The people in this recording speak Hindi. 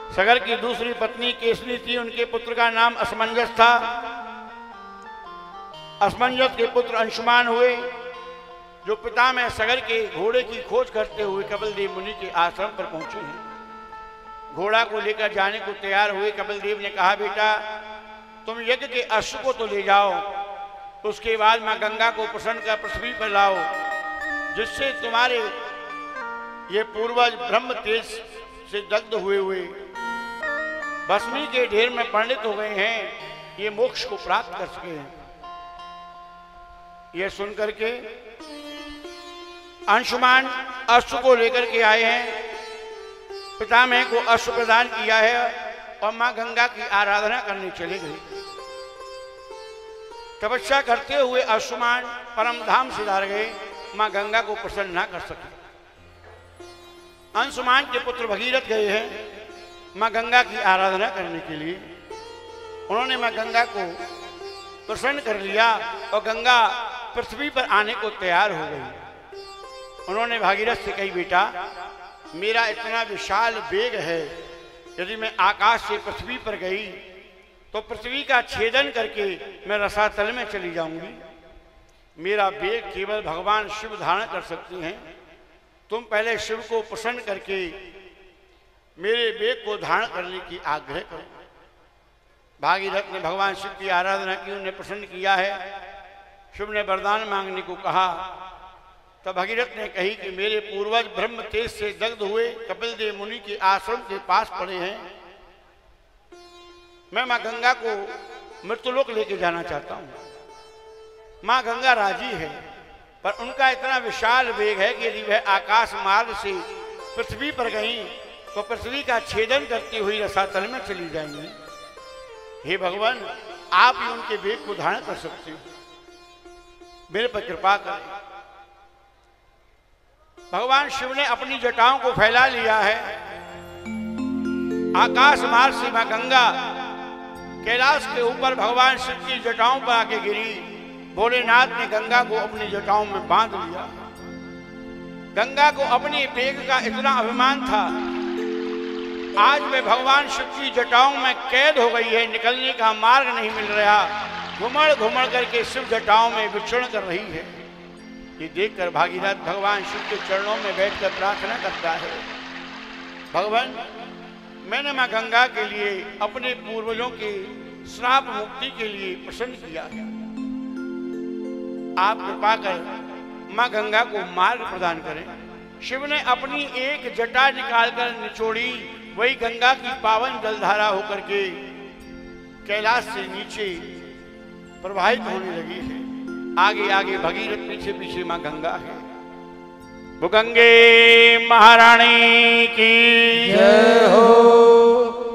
सगर की दूसरी पत्नी केसनी थी, उनके पुत्र का नाम असमंजस था। असमंजस के पुत्र अंशुमान हुए, जो पिता में सगर के घोड़े की खोज करते हुए कपिलदेव मुनि के आश्रम पर पहुंचे हैं। घोड़ा को लेकर जाने को तैयार हुए। कपिलदेव ने कहा, बेटा तुम यज्ञ के अश्व को तो ले जाओ, उसके बाद मां गंगा को प्रसन्न कर पृथ्वी पर लाओ, जिससे तुम्हारे ये पूर्वज ब्रह्म तेज से दग्ध हुए भस्मी के ढेर में पंडित हो गए हैं, ये मोक्ष को प्राप्त कर सके हैं। ये सुनकर के अंशुमान अश्व को लेकर के आए हैं, पितामह को अश्व प्रदान किया है और मां गंगा की आराधना करने चले गए। तपस्या करते हुए अंशुमान परम धाम सिधार गए, मां गंगा को प्रसन्न ना कर सके। अंशुमान के पुत्र भगीरथ गए हैं मां गंगा की आराधना करने के लिए। उन्होंने मां गंगा को प्रसन्न कर लिया और गंगा पृथ्वी पर आने को तैयार हो गई। उन्होंने भागीरथ से कही, बेटा मेरा इतना विशाल वेग है, यदि मैं आकाश से पृथ्वी पर गई तो पृथ्वी का छेदन करके मैं रसातल में चली जाऊंगी। मेरा वेग केवल भगवान शिव धारण कर सकते हैं। तुम पहले शिव को प्रसन्न करके मेरे वेग को धारण करने की आग्रह करो। भागीरथ ने भगवान शिव की आराधना की, उन्हें प्रसन्न किया है। शिव ने वरदान मांगने को कहा, तब भगीरथ ने कही कि मेरे पूर्वज ब्रह्म तेज से दग्ध हुए कपिलदेव मुनि के आश्रम के पास पड़े हैं। मैं मां गंगा को मृत्युलोक लेके जाना चाहता हूं। मां गंगा राजी है, पर उनका इतना विशाल वेग है कि यदि वह आकाश मार्ग से पृथ्वी पर गई तो पृथ्वी का छेदन करती हुई रसातल में चली जाएंगी। हे भगवान, आप ही उनके वेग को धारण कर सकते हो, मेरे पर कृपा करें। भगवान शिव ने अपनी जटाओं को फैला लिया है। आकाश मार्ग से मां गंगा कैलाश के ऊपर भगवान शिव की जटाओं पर आके गिरी। भोलेनाथ ने गंगा को अपनी जटाओं में बांध लिया। गंगा को अपने वेग का इतना अभिमान था, आज वे भगवान शिव की जटाओं में कैद हो गई है, निकलने का मार्ग नहीं मिल रहा। घुमड़ घुमड़ करके शिव जटाओं में विचरण कर रही है। ये देखकर भागीरथ भगवान शिव के चरणों में बैठकर प्रार्थना करता है, भगवान मैंने मां गंगा के लिए अपने पूर्वजों के श्राप मुक्ति के लिए प्रसन्न किया है। आप कृपा कर मां गंगा को मार्ग प्रदान करें। शिव ने अपनी एक जटा निकालकर निचोड़ी, वही गंगा की पावन जलधारा होकर के कैलाश से नीचे प्रवाहित होने लगी है। आगे आगे भगीरथ, पीछे पीछे मां गंगा है। वो गंगे महारानी की जय हो।